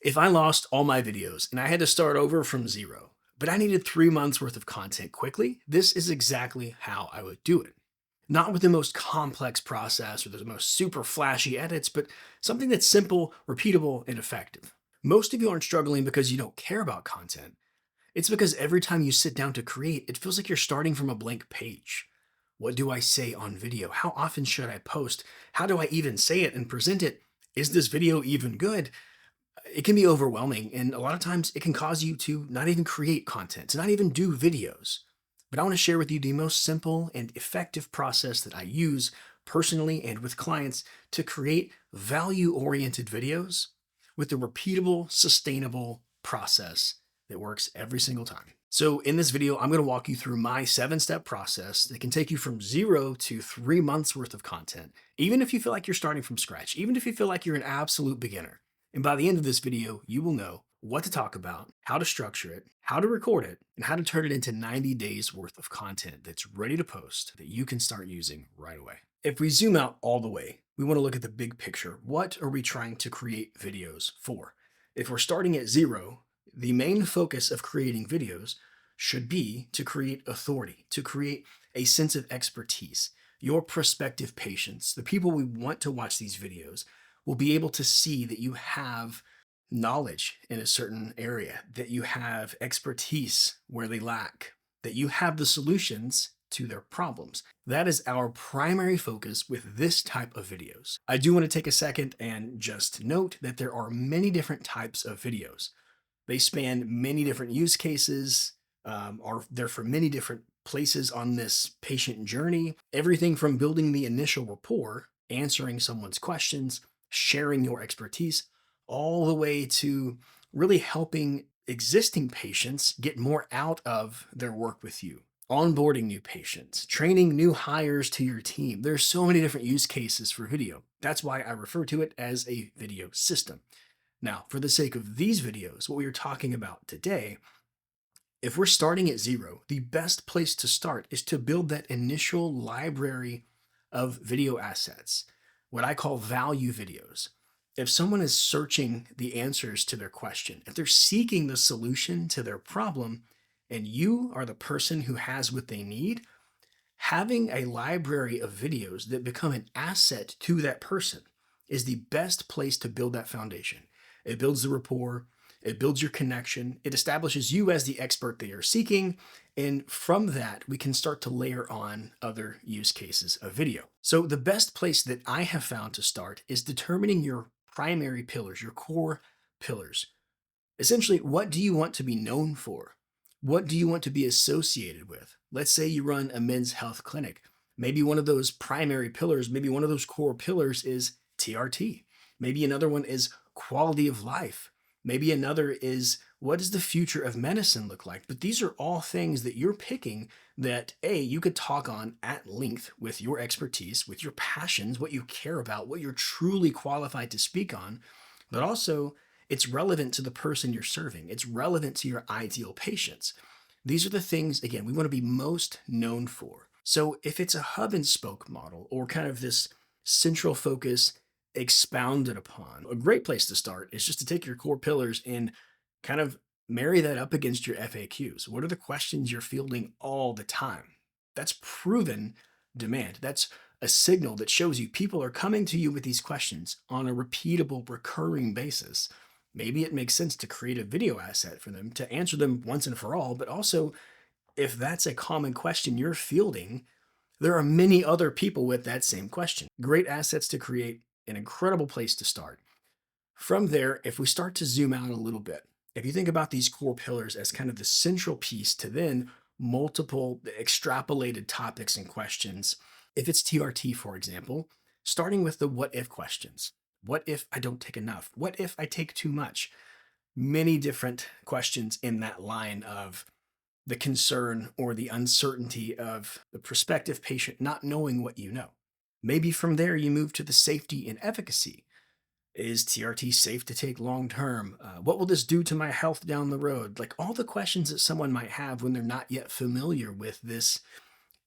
If I lost all my videos and I had to start over from zero, but I needed 3 months worth of content quickly, this is exactly how I would do it. Not with the most complex process or the most super flashy edits, but something that's simple, repeatable, and effective. Most of you aren't struggling because you don't care about content. It's because every time you sit down to create, it feels like you're starting from a blank page. What do I say on video? How often should I post? How do I even say it and present it? Is this video even good? It can be overwhelming, and a lot of times it can cause you to not even create content, to not even do videos. But I want to share with you the most simple and effective process that I use personally and with clients to create value-oriented videos with a repeatable, sustainable process that works every single time. So in this video, I'm going to walk you through my 7-step process that can take you from 0 to 3 months worth of content, even if you feel like you're starting from scratch, even if you feel like you're an absolute beginner. And by the end of this video, you will know what to talk about, how to structure it, how to record it, and how to turn it into 90 days worth of content that's ready to post that you can start using right away. If we zoom out all the way, we want to look at the big picture. What are we trying to create videos for? If we're starting at 0, the main focus of creating videos should be to create authority, to create a sense of expertise. Your prospective patients, the people we want to watch these videos, will be able to see that you have knowledge in a certain area, that you have expertise where they lack, that you have the solutions to their problems. That is our primary focus with this type of videos. I do want to take a second and just note that there are many different types of videos. They span many different use cases, are there for many different places on this patient journey. Everything from building the initial rapport, answering someone's questions, sharing your expertise, all the way to really helping existing patients get more out of their work with you, onboarding new patients, training new hires to your team. There's so many different use cases for video. That's why I refer to it as a video system. Now, for the sake of these videos, what we are talking about today, if we're starting at 0, the best place to start is to build that initial library of video assets, what I call value videos. If someone is searching the answers to their question, if they're seeking the solution to their problem, and you are the person who has what they need, having a library of videos that become an asset to that person is the best place to build that foundation. It builds the rapport, it builds your connection, it establishes you as the expert they are seeking, and from that, we can start to layer on other use cases of video. So the best place that I have found to start is determining your primary pillars, your core pillars. Essentially, what do you want to be known for? What do you want to be associated with? Let's say you run a men's health clinic. Maybe one of those primary pillars, maybe one of those core pillars is TRT. Maybe another one is quality of life. Maybe another is what does the future of medicine look like? But these are all things that you're picking that you could talk on at length with your expertise, with your passions, what you care about, what you're truly qualified to speak on, but also it's relevant to the person you're serving. It's relevant to your ideal patients. These are the things, again, we want to be most known for. So if it's a hub and spoke model or kind of this central focus expounded upon, a great place to start is just to take your core pillars and kind of marry that up against your FAQs. What are the questions you're fielding all the time? That's proven demand. That's a signal that shows you people are coming to you with these questions on a repeatable, recurring basis. Maybe it makes sense to create a video asset for them to answer them once and for all, but also if that's a common question you're fielding, there are many other people with that same question. Great assets to create, an incredible place to start. From there, if we start to zoom out a little bit, if you think about these core pillars as kind of the central piece to then multiple extrapolated topics and questions, if it's TRT, for example, starting with the what if questions. What if I don't take enough? What if I take too much? Many different questions in that line of the concern or the uncertainty of the prospective patient not knowing what you know. Maybe from there you move to the safety and efficacy. Is TRT safe to take long term? What will this do to my health down the road? Like all the questions that someone might have when they're not yet familiar with this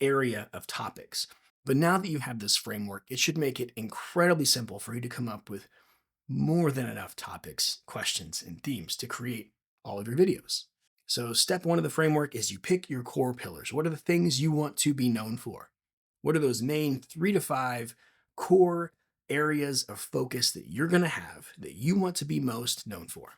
area of topics. But now that you have this framework, it should make it incredibly simple for you to come up with more than enough topics, questions, and themes to create all of your videos. So, step one of the framework is you pick your core pillars. What are the things you want to be known for? What are those main 3 to 5 core areas of focus that you're going to have that you want to be most known for?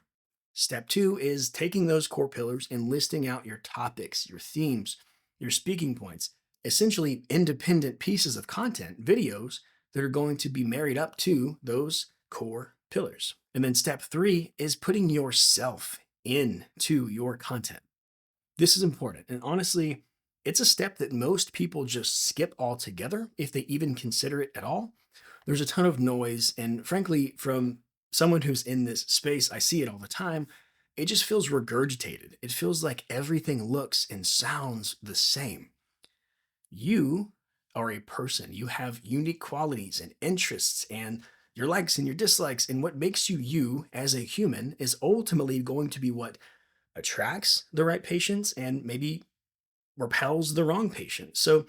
Step two is taking those core pillars and listing out your topics, your themes, your speaking points, essentially independent pieces of content, videos that are going to be married up to those core pillars. And then step three is putting yourself into your content. This is important. And honestly, it's a step that most people just skip altogether if they even consider it at all. There's a ton of noise. And frankly, from someone who's in this space, I see it all the time. It just feels regurgitated. It feels like everything looks and sounds the same. You are a person. You have unique qualities and interests and your likes and your dislikes. And what makes you you as a human is ultimately going to be what attracts the right patients and maybe repels the wrong patient. So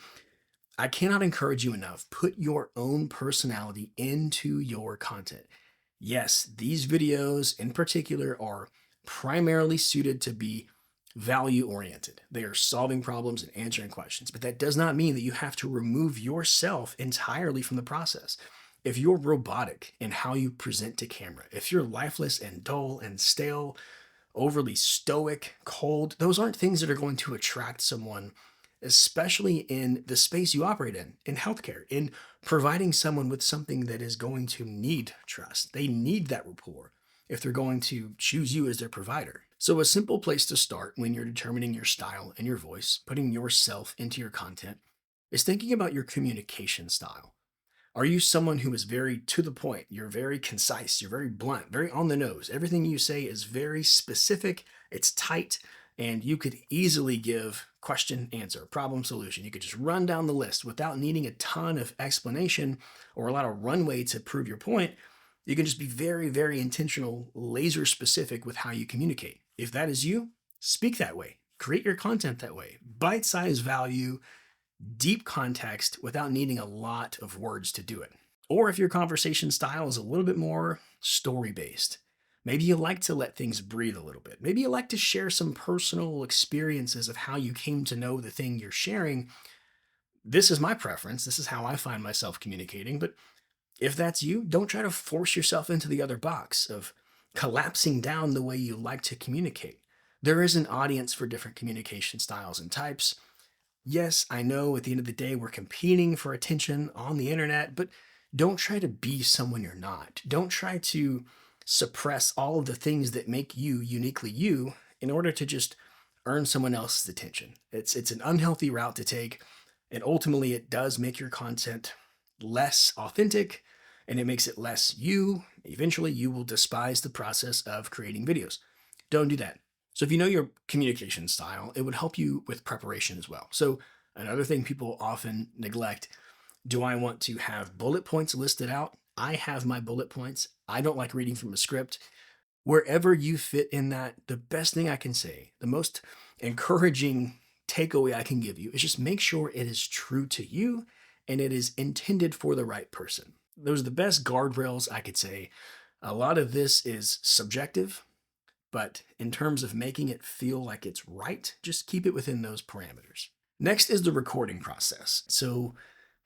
I cannot encourage you enough. Put your own personality into your content. Yes, these videos in particular are primarily suited to be value oriented. They are solving problems and answering questions, but that does not mean that you have to remove yourself entirely from the process. If you're robotic in how you present to camera, if you're lifeless and dull and stale, overly stoic, cold, those aren't things that are going to attract someone, especially in the space you operate in healthcare, in providing someone with something that is going to need trust. They need that rapport if they're going to choose you as their provider. So, a simple place to start when you're determining your style and your voice, putting yourself into your content, is thinking about your communication style. Are you someone who is very to the point? You're very concise, you're very blunt, very on the nose. Everything you say is very specific, it's tight, and you could easily give question, answer, problem, solution. You could just run down the list without needing a ton of explanation or a lot of runway to prove your point. You can just be very, very intentional, laser specific with how you communicate. If that is you, speak that way. Create your content that way. Bite-sized value, deep context without needing a lot of words to do it. Or if your conversation style is a little bit more story based, maybe you like to let things breathe a little bit. Maybe you like to share some personal experiences of how you came to know the thing you're sharing. This is my preference. This is how I find myself communicating. But if that's you, don't try to force yourself into the other box of collapsing down the way you like to communicate. There is an audience for different communication styles and types. Yes, I know at the end of the day, we're competing for attention on the internet, but don't try to be someone you're not. Don't try to suppress all of the things that make you uniquely you in order to just earn someone else's attention. It's an unhealthy route to take, and ultimately it does make your content less authentic and it makes it less you. Eventually, you will despise the process of creating videos. Don't do that. So if you know your communication style, it would help you with preparation as well. So another thing people often neglect, do I want to have bullet points listed out? I have my bullet points. I don't like reading from a script. Wherever you fit in that, the best thing I can say, the most encouraging takeaway I can give you is just make sure it is true to you and it is intended for the right person. Those are the best guardrails I could say. A lot of this is subjective, but in terms of making it feel like it's right, just keep it within those parameters. Next is the recording process. So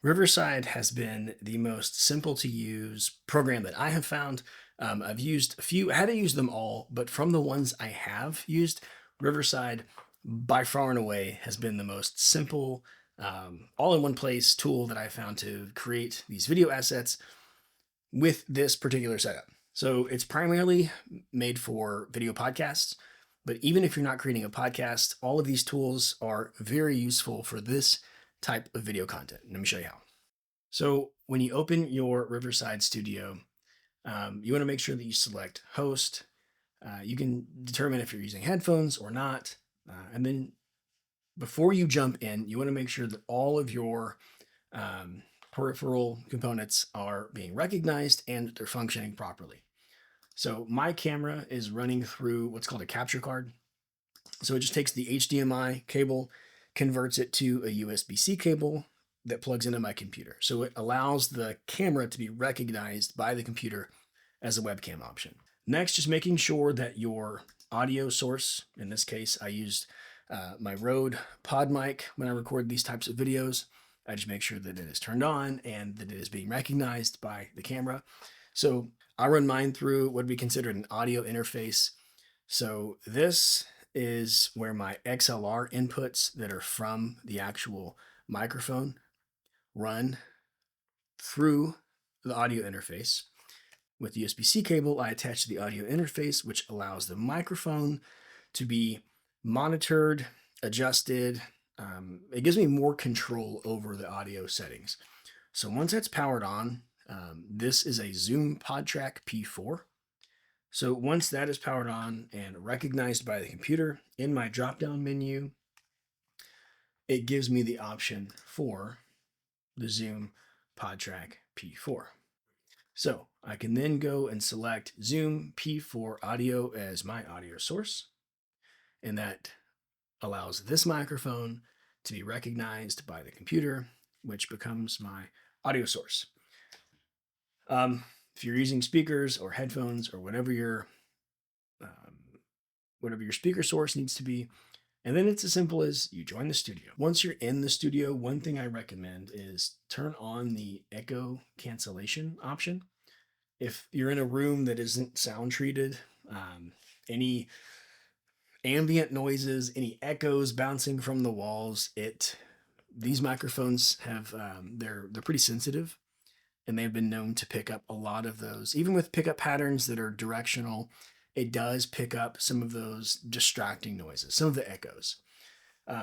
Riverside has been the most simple to use program that I have found. I've used a few, I haven't used them all, but from the ones I have used, Riverside by far and away has been the most simple, all in one place tool that I found to create these video assets with this particular setup. So it's primarily made for video podcasts, but even if you're not creating a podcast, all of these tools are very useful for this type of video content. Let me show you how. So when you open your Riverside Studio, you want to make sure that you select host. You can determine if you're using headphones or not. And then before you jump in, you want to make sure that all of your peripheral components are being recognized and they're functioning properly. So my camera is running through what's called a capture card. So it just takes the HDMI cable, converts it to a USB-C cable that plugs into my computer. So it allows the camera to be recognized by the computer as a webcam option. Next, just making sure that your audio source, in this case, I used my Rode Pod mic when I record these types of videos. I just make sure that it is turned on and that it is being recognized by the camera. So I run mine through what we consider an audio interface. So this is where my XLR inputs that are from the actual microphone run through the audio interface. With the USB-C cable, I attach the audio interface, which allows the microphone to be monitored, adjusted. It gives me more control over the audio settings. So once that's powered on, this is a Zoom PodTrack P4. So once that is powered on and recognized by the computer, in my drop-down menu, it gives me the option for the Zoom PodTrack P4. So I can then go and select Zoom P4 audio as my audio source, and that allows this microphone to be recognized by the computer, which becomes my audio source. If you're using speakers or headphones or whatever your speaker source needs to be, and then it's as simple as you join the studio. Once you're in the studio, one thing I recommend is turn on the echo cancellation option. If you're in a room that isn't sound treated, any ambient noises, any echoes bouncing from the walls, these microphones have they're pretty sensitive, and they've been known to pick up a lot of those. Even with pickup patterns that are directional, it does pick up some of those distracting noises, some of the echoes.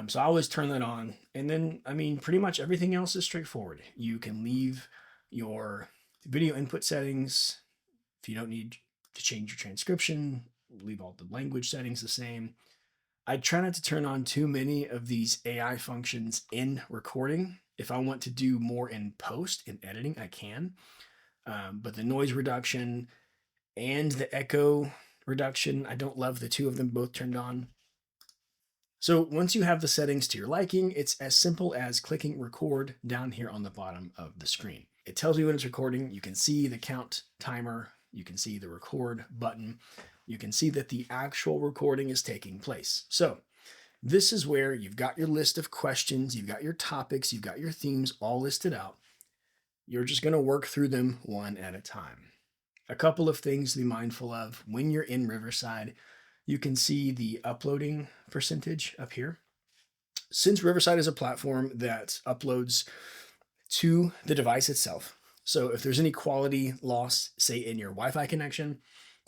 So I always turn that on. And then, pretty much everything else is straightforward. You can leave your video input settings. If you don't need to change your transcription, leave all the language settings the same. I try not to turn on too many of these AI functions in recording. If I want to do more in post, in editing, I can. But the noise reduction and the echo reduction, I don't love the two of them both turned on. So once you have the settings to your liking, it's as simple as clicking record down here on the bottom of the screen. It tells you when it's recording. You can see the count timer. You can see the record button. You can see that the actual recording is taking place. So this is where you've got your list of questions, you've got your topics, you've got your themes all listed out. You're just going to work through them one at a time. A couple of things to be mindful of when you're in Riverside. You can see the uploading percentage up here. Since Riverside is a platform that uploads to the device itself, so if there's any quality loss, say in your Wi-Fi connection,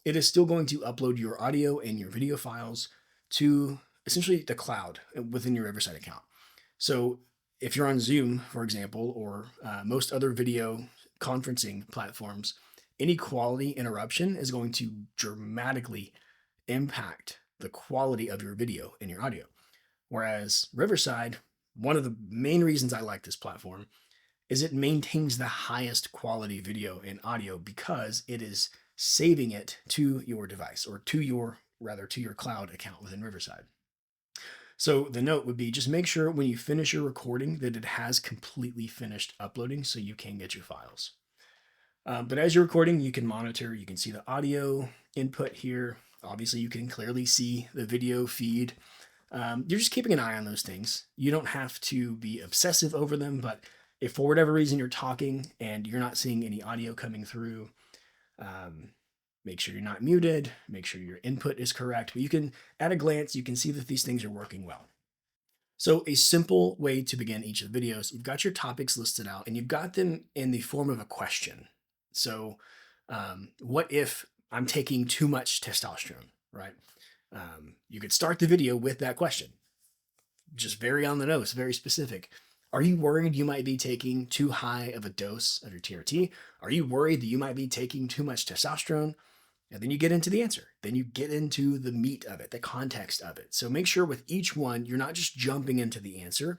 it is still going to upload your audio and your video files to essentially the cloud within your Riverside account. So if you're on Zoom, for example, or most other video conferencing platforms, any quality interruption is going to dramatically impact the quality of your video and your audio. Whereas Riverside, one of the main reasons I like this platform is it maintains the highest quality video and audio because it is saving it to your device, or to your cloud account within Riverside. So the note would be, just make sure when you finish your recording that it has completely finished uploading so you can get your files. But as you're recording, you can monitor, you can see the audio input here. Obviously, you can clearly see the video feed. You're just keeping an eye on those things. You don't have to be obsessive over them, but if for whatever reason you're talking and you're not seeing any audio coming through, make sure you're not muted, make sure your input is correct. But you can, at a glance, you can see that these things are working well. So a simple way to begin each of the videos, you've got your topics listed out and you've got them in the form of a question. So what if I'm taking too much testosterone, right? You could start the video with that question. Just very on the nose, very specific. Are you worried you might be taking too high of a dose of your TRT? Are you worried that you might be taking too much testosterone? And then you get into the answer. Then you get into the meat of it, the context of it. So make sure with each one, you're not just jumping into the answer.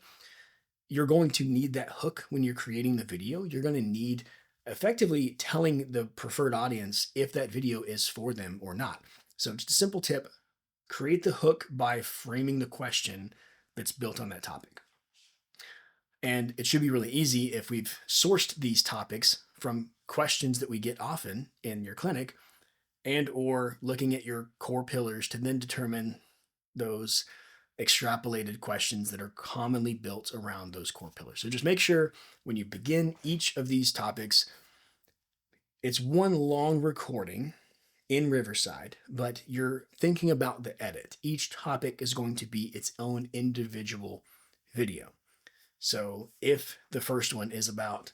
You're going to need that hook when you're creating the video. You're going to need effectively telling the preferred audience if that video is for them or not. So just a simple tip, create the hook by framing the question that's built on that topic. And it should be really easy if we've sourced these topics from questions that we get often in your clinic, and or looking at your core pillars to then determine those extrapolated questions that are commonly built around those core pillars. So just make sure when you begin each of these topics, it's one long recording in Riverside, but you're thinking about the edit. Each topic is going to be its own individual video. So if the first one is about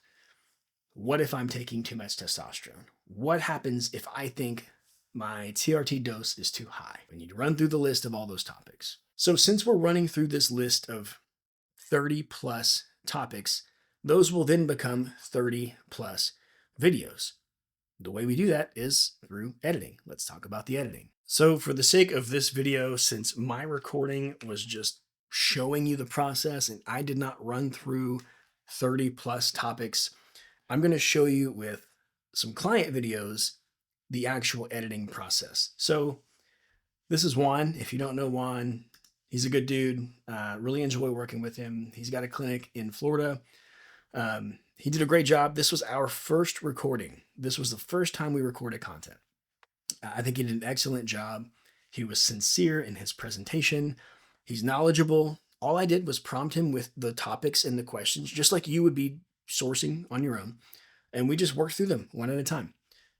what if I'm taking too much testosterone? What happens if I think my TRT dose is too high? We need to run through the list of all those topics. So since we're running through this list of 30 plus topics, those will then become 30 plus videos. The way we do that is through editing. Let's talk about the editing. So for the sake of this video, since my recording was just showing you the process and I did not run through 30 plus topics, I'm going to show you with some client videos the actual editing process. So this is Juan. If you don't know Juan, he's a good dude. Really enjoy working with him. He's got a clinic in Florida. He did a great job. This was our first recording. This was the first time we recorded content. I think he did an excellent job. He was sincere in his presentation. He's knowledgeable. All I did was prompt him with the topics and the questions, just like you would be sourcing on your own. And we just worked through them one at a time.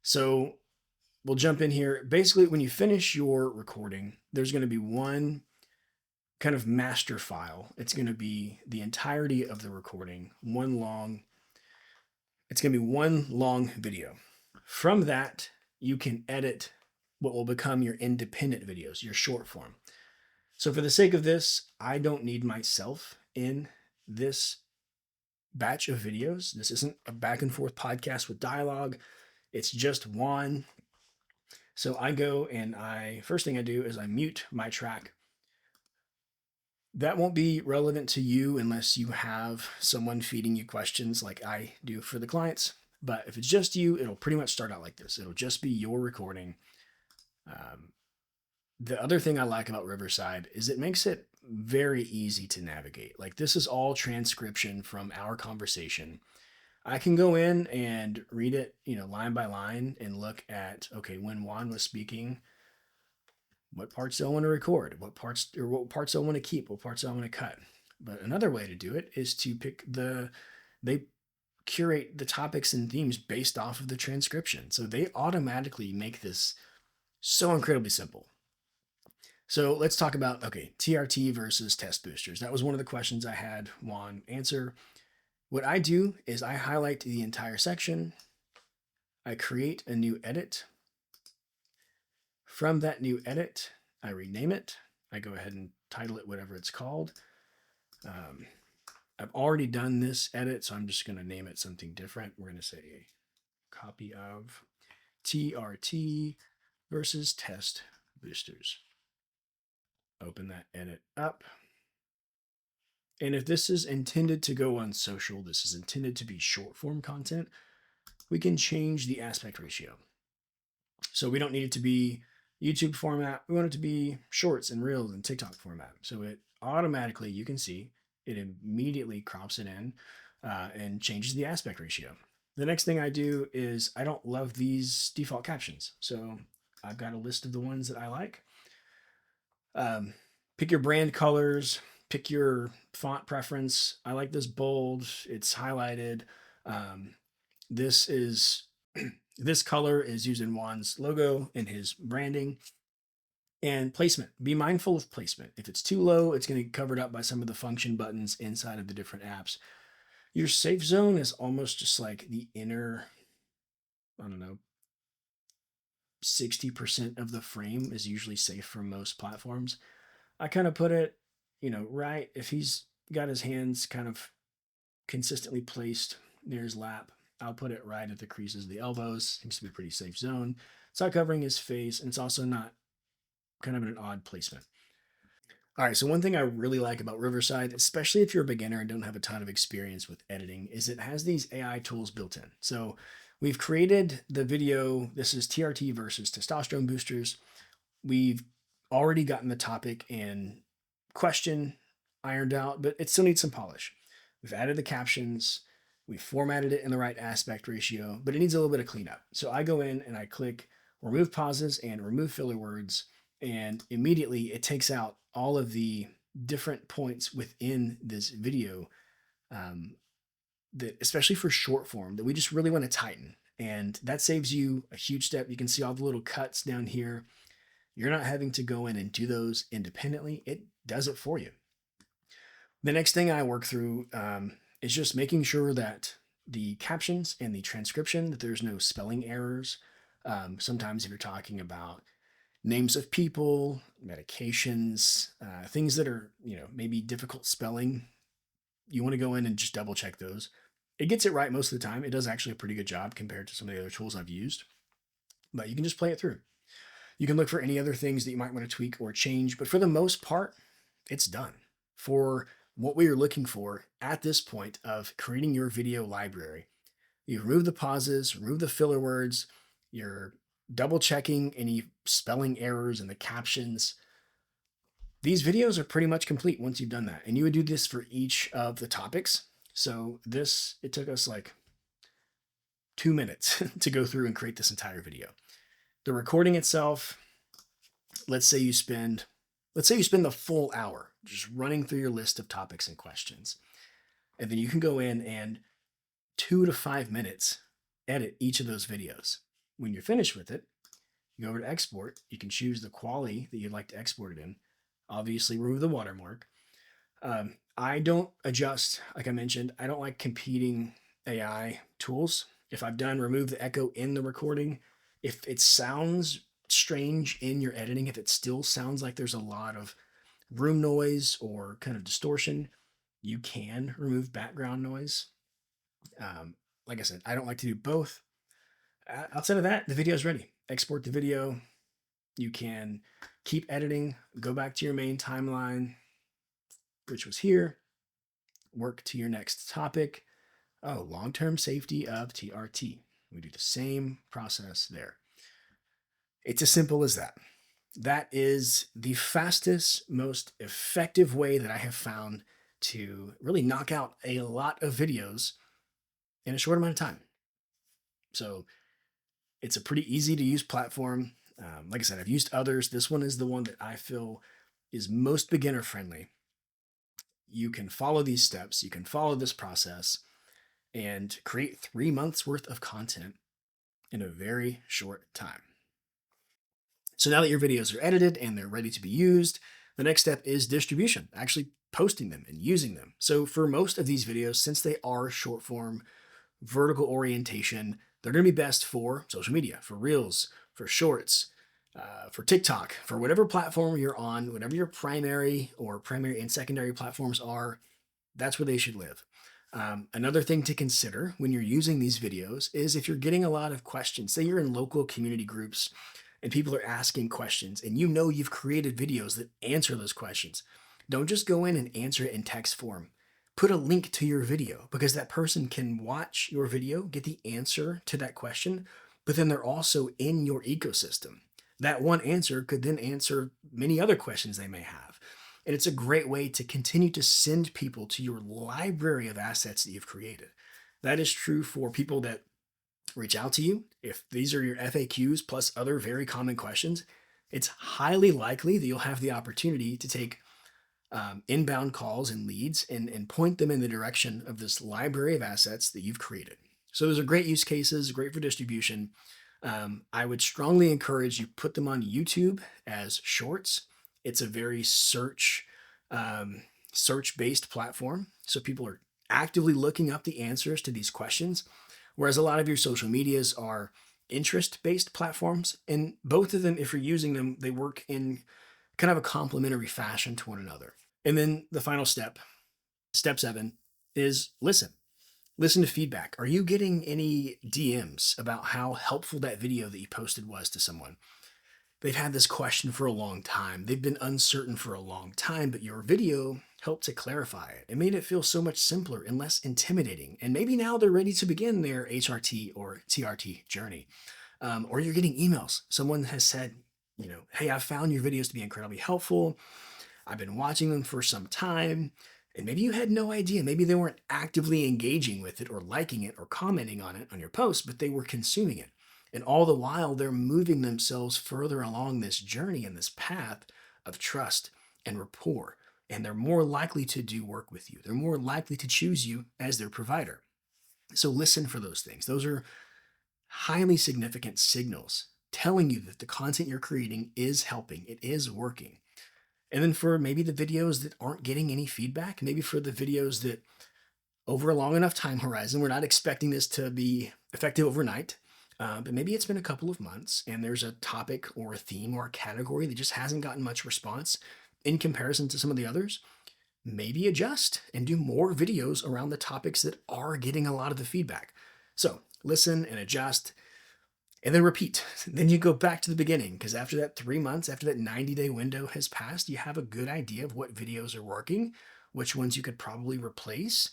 So we'll jump in here. Basically, when you finish your recording, there's going to be one kind of master file. It's going to be the entirety of the recording, it's going to be one long video. From that, you can edit what will become your independent videos, your short form. So for the sake of this, I don't need myself in this batch of videos. This isn't a back and forth podcast with dialogue. It's just one. So I go and first thing I do is I mute my track. That won't be relevant to you unless you have someone feeding you questions like I do for the clients. But if it's just you, it'll pretty much start out like this. It'll just be your recording. The other thing I like about Riverside is it makes it very easy to navigate. Like this is all transcription from our conversation. I can go in and read it, line by line and look at, okay, when Juan was speaking, what parts do I want to record? What parts do I want to keep? What parts do I want to cut? But another way to do it is to they curate the topics and themes based off of the transcription. So they automatically make this so incredibly simple. So let's talk about, TRT versus test boosters. That was one of the questions I had Juan answer. What I do is I highlight the entire section. I create a new edit. From that new edit, I rename it. I go ahead and title it whatever it's called. I've already done this edit, so I'm just going to name it something different. We're going to say copy of TRT versus test boosters. Open that edit up. And if this is intended to go on social, this is intended to be short form content, we can change the aspect ratio. So we don't need it to be YouTube format. We want it to be shorts and reels and TikTok format. So it automatically, you can see, it immediately crops it in and changes the aspect ratio. The next thing I do is I don't love these default captions. So I've got a list of the ones that I like. Pick your brand colors, pick your font preference. I like this bold, it's highlighted. This color is used in Juan's logo in his branding. And placement, be mindful of placement. If it's too low, it's going to get covered up by some of the function buttons inside of the different apps. Your safe zone is almost just like the inner, 60% of the frame is usually safe for most platforms. I kind of put it, right, if he's got his hands kind of consistently placed near his lap, I'll put it right at the creases of the elbows. Seems to be a pretty safe zone. It's not covering his face, and it's also not kind of in an odd placement. All right, so one thing I really like about Riverside, especially if you're a beginner and don't have a ton of experience with editing, is it has these AI tools built in. So we've created the video. This is TRT versus testosterone boosters. We've already gotten the topic and question ironed out, but it still needs some polish. We've added the captions. We formatted it in the right aspect ratio, but it needs a little bit of cleanup. So I go in and I click remove pauses and remove filler words, and immediately it takes out all of the different points within this video, um, that, especially for short form, that we just really want to tighten. And that saves you a huge step. You can see all the little cuts down here. You're not having to go in and do those independently. It does it for you. The next thing I work through is just making sure that the captions and the transcription, that there's no spelling errors. Sometimes if you're talking about names of people, medications, things that are, maybe difficult spelling, you want to go in and just double check those. It gets it right most of the time. It does actually a pretty good job compared to some of the other tools I've used, but you can just play it through. You can look for any other things that you might want to tweak or change, but for the most part, it's done. For what we are looking for at this point of creating your video library, you remove the pauses, remove the filler words, you're double checking any spelling errors in the captions. These videos are pretty much complete once you've done that. And you would do this for each of the topics. So it took us like 2 minutes to go through and create this entire video. The recording itself, let's say you spend the full hour just running through your list of topics and questions. And then you can go in and 2 to 5 minutes edit each of those videos. When you're finished with it, you go over to export. You can choose the quality that you'd like to export it in. Obviously, remove the watermark. I don't adjust, like I mentioned, I don't like competing AI tools. If I've done remove the echo in the recording, if it sounds strange in your editing, if it still sounds like there's a lot of room noise or kind of distortion, you can remove background noise. Like I said, I don't like to do both. Outside of that, the video is ready. Export the video. You can keep editing, go back to your main timeline, which was here, work to your next topic. Oh, long-term safety of TRT. We do the same process there. It's as simple as that. That is the fastest, most effective way that I have found to really knock out a lot of videos in a short amount of time. So it's a pretty easy to use platform. Like I said, I've used others. This one is the one that I feel is most beginner friendly. You can follow these steps, you can follow this process, and create 3 months worth of content in a very short time. So now that your videos are edited and they're ready to be used, the next step is distribution, actually posting them and using them. So for most of these videos, since they are short form, vertical orientation, they're going to be best for social media, for Reels, for Shorts, for TikTok, for whatever platform you're on, whatever your primary and secondary platforms are, that's where they should live. Another thing to consider when you're using these videos is if you're getting a lot of questions, say you're in local community groups and people are asking questions and you've created videos that answer those questions, don't just go in and answer it in text form. Put a link to your video because that person can watch your video, get the answer to that question, but then they're also in your ecosystem. That one answer could then answer many other questions they may have. And it's a great way to continue to send people to your library of assets that you've created. That is true for people that reach out to you. If these are your FAQs plus other very common questions, it's highly likely that you'll have the opportunity to take inbound calls and leads and point them in the direction of this library of assets that you've created. So those are great use cases, great for distribution. I would strongly encourage you put them on YouTube as shorts. It's a very search-based platform. So people are actively looking up the answers to these questions, whereas a lot of your social medias are interest-based platforms. And both of them, if you're using them, they work in kind of a complementary fashion to one another. And then the final step, step 7, is listen. Listen to feedback. Are you getting any DMs about how helpful that video that you posted was to someone? They've had this question for a long time. They've been uncertain for a long time, but your video helped to clarify it. It made it feel so much simpler and less intimidating. And maybe now they're ready to begin their HRT or TRT journey. Or you're getting emails. Someone has said, hey, I've found your videos to be incredibly helpful. I've been watching them for some time. And maybe you had no idea. Maybe they weren't actively engaging with it or liking it or commenting on it on your post, but they were consuming it. And all the while, they're moving themselves further along this journey and this path of trust and rapport. And they're more likely to do work with you. They're more likely to choose you as their provider. So listen for those things. Those are highly significant signals telling you that the content you're creating is helping, it is working. And then for maybe the videos that aren't getting any feedback, maybe for the videos that over a long enough time horizon, we're not expecting this to be effective overnight, but maybe it's been a couple of months and there's a topic or a theme or a category that just hasn't gotten much response in comparison to some of the others. Maybe adjust and do more videos around the topics that are getting a lot of the feedback. So listen and adjust and then repeat. Then you go back to the beginning because after that 3 months, after that 90-day window has passed, you have a good idea of what videos are working, which ones you could probably replace.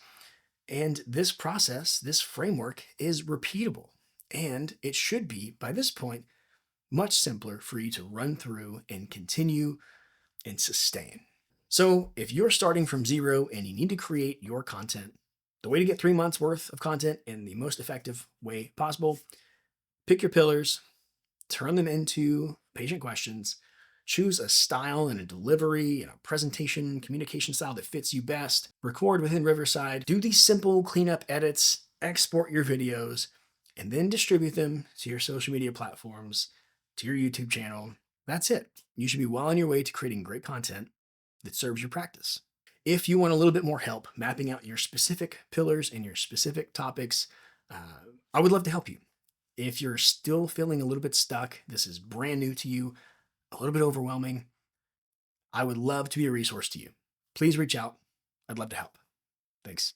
And this process, this framework is repeatable. And it should be, by this point, much simpler for you to run through and continue and sustain. So if you're starting from zero and you need to create your content, the way to get 3 months worth of content in the most effective way possible, pick your pillars, turn them into patient questions, choose a style and a delivery and a presentation, communication style that fits you best, record within Riverside, do these simple cleanup edits, export your videos, and then distribute them to your social media platforms, to your YouTube channel. That's it. You should be well on your way to creating great content that serves your practice. If you want a little bit more help mapping out your specific pillars and your specific topics, I would love to help you. If you're still feeling a little bit stuck, this is brand new to you, a little bit overwhelming, I would love to be a resource to you. Please reach out. I'd love to help. Thanks.